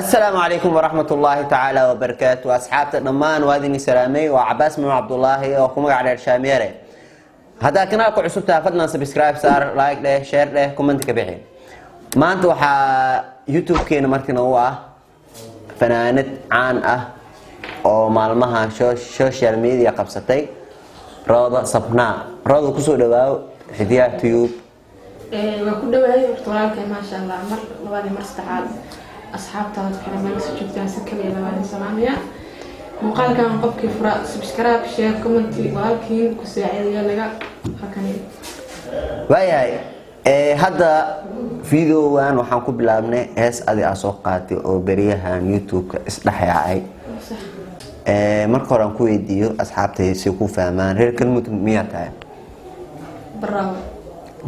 السلام عليكم ورحمة الله تعالى وبركاته أصحاب النمان وهذه سلامي وعباس من عبد الله وكم على الشاميرة هذا كنا كعصب تاخذنا سبسكرايب صار لايك له شير له كومنت كبيعين ما أنتوا يوتيوب كينا مركنا هو فنانة عان أو معلمها سوشيال ميديا قبستي روضة صبنا روضة كسو دواو حديا تيوب وكل دواي ورطولك ما شاء الله لوادي مرستحال أصحاب طلعت كلامك سجلتها سكلي لوادي سلامية مقال كان قبك فرا سبسكرايب شير كومنتي وهالكين كساعد يلا هكذا وياي هذا فيديو وان waxaan ku bilaabnay hees adi soo qaatay oo bariyahan YouTube isdhaxayay marka hore aan ku weydiiyo asxaabtay si ku fahmaan reer kalmud miyaa tahay bravo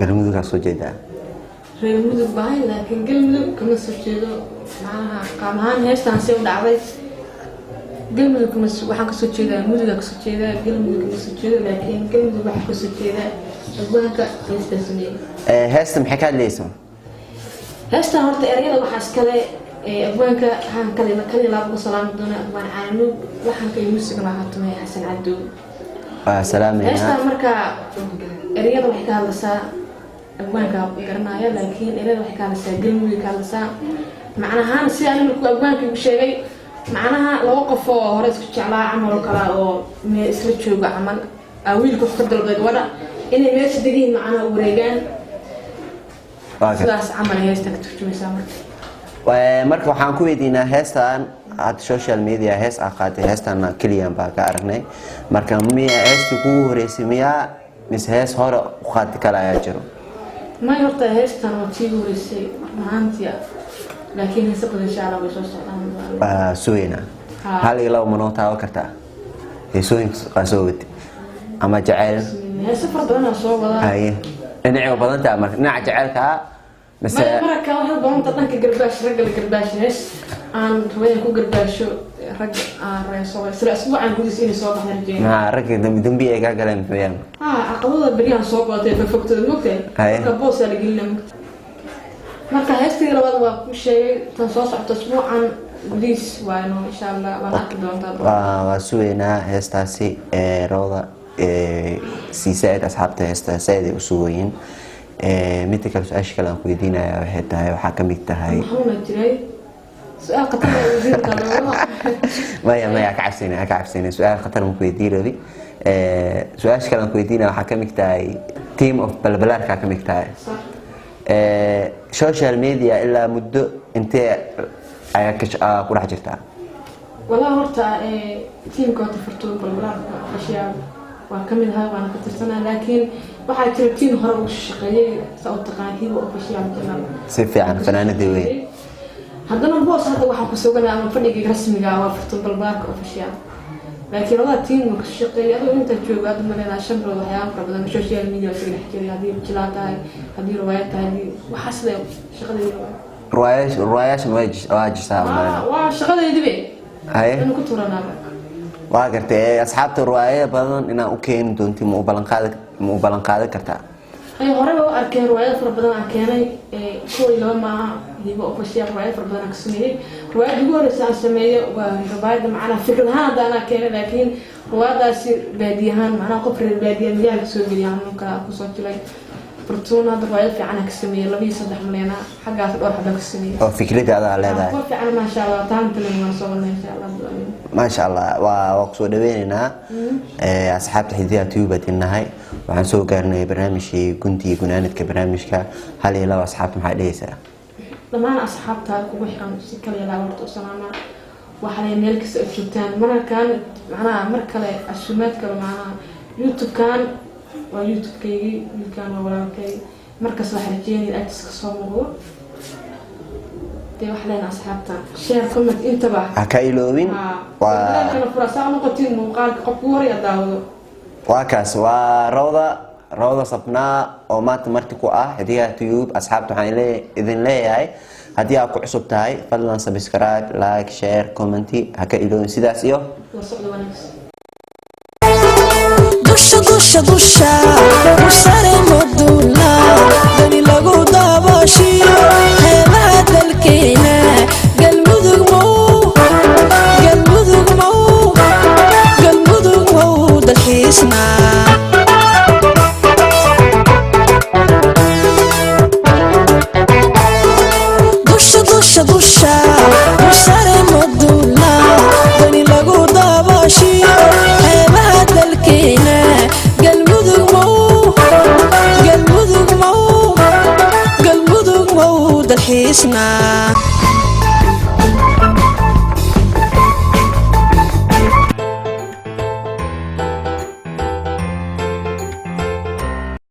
galmudug ka soo jeedaa reer mudug baahay laakiin galmudug kama soo jeedo maaha qaamahan heestan si u dhacday galmudug kama soo waxaan ka soo jeedaa mudug ka soo jeedaa galmudug kama soo jeedo laakiin galmudug waxa ka soo jeedaa adwaanka heestan heesta maxay ka hadlaysaa heestan horta erayada waxa iskale adwaanka waxaan kale laabo salaam doona adwaan caanu waxaan ka muusiga ma hatumay xasan cabdo salaam heestan marka erayada waxay ka hadlaysaa adwaanka garanaya laakiin erayada waxay ka hadlaysaa galmudug ka hadlaysaa macnaha si aan ku adwaanka u sheegay macnaha laba qof oo hore isku jeclaa amal kala oo meel isla jooga amal wiilku ka dalbay wada inay meesha degiin macnaha wareegaan sidaas amal heestan ka turjumaysaa marka waxaan ku weydiinaa heestan aad social media hees qaatay heestan kaliyan baa ka aragnay marka miya heesti ku horeysay miya mis hees hore u qaatay kala ayaa jiro ma horta heestan oo tii horeysay maantiya laakiin hees badan insha Allah way soo socdaan suweyna hal ila ma noo taawo kartaa heesooyinka qaasowd ama jacayl hees badan soo wada haye dhinacyo badan taa marka dhinaca jacaylka مثلا مرة كان هذا بام تطنك قرباش رجل قرباش هش عن هواية كو قرباشو رجل رئيسه سلا أسبوع عن جودي سيني صوب إحنا رجعنا. رجل دم بيه كلام فيهم. عقبضة بريان صوب وتي في فقط المكتب. كبوس اللي قلنا مكتب. مرة هستي لو هذا شيء تنصص على أسبوع عن جوديس وإنه إن شاء الله ونأكد دون تابع. وسوينا هستاسي روضة سيساعد أصحابته هستاسي وسوين. متى كان سؤال كلام كويدينا وحدها وحكمت تهاي. محمود جري سؤال قطر وزير كلامه. ما كعبسيني سؤال قطر مكويدينا ذي سؤال كلام كويدينا وحكمت تهاي تيم أوف بلبلار حكمت تهاي. صح. سوشيال ميديا إلا مدة أنت عيكش كل حاجة جرتها. والله هرتا تيم كوت فرتو بلبلار أشياء وكملها وأنا كنت سنة لكن waxaa jira tiin hore u shaqeeyay soo taqaaniin oo official jannah si fiican fanaanada weey haddana boos hadda waxa ku soo galay ama fadhiga rasmiga ah waa furto balbaarka official laakiin wada tiin ku shaqeeyay inta jooga aad ma leedahay shan bilood waxyaabo badan social media soo xiriir hadii jilaatahay hadii riwaayad tahay waxa sida shaqadeeda riwaayad waajisa waa shaqadeeda haye inuu ku turanaa waa gartay asxaabta riwaayad badan inaan u keen doontii ma u balan qaadi kartaa ay hore oo arkeen riwaayad fara badan aan keenay kuwii laba ma hibo official riwaayad fara badan ka sameeyay riwaayad ugu horeysa aan sameeyay waa riwaayad macna fikradaha aan keenay laakiin riwaayadaasi baadiyahan macna qof reer baadiyaha miyaa soo geliyay aan ka ku soo jilay فرتونا دروية في عنا كسمية لبي صدق ملينا حاجات الأرض حدا كسمية. فكرة هذا على في عنا ما شاء الله تعمل لنا صورنا إن شاء الله. ما شاء الله وقصود بيننا أصحاب تحديات تيوبة النهاية وعن سوق قرنا برنامج كنتي كنانت كبرنامج هل يلا أصحاب محلية لما أنا أصحاب تاك وحرام سكر يلا ورد وسلامة وحنا ملك سجتان مرة كان معنا مركلة الشمات كانوا معنا يوتيوب كان ويوتيوب كي كان ولا كي مركز الحرجين الأجس كصومه تي وحدين أصحابتنا شير كومنت انتبه هكايلوين كان فرصة نقطين مقال قبور يا داود وكاس وروضة صبنا وما تمرتكو هدية تيوب أصحابته حين إذن لي هاي هدية أكو عصب تاي فضلا سبسكرايب لايك شير كومنتي هكايلوين سيداس إيو وصعد ونكس dusha usare modula dani lagu daabashiyo heelaha dalkeena galmudug dalxiisna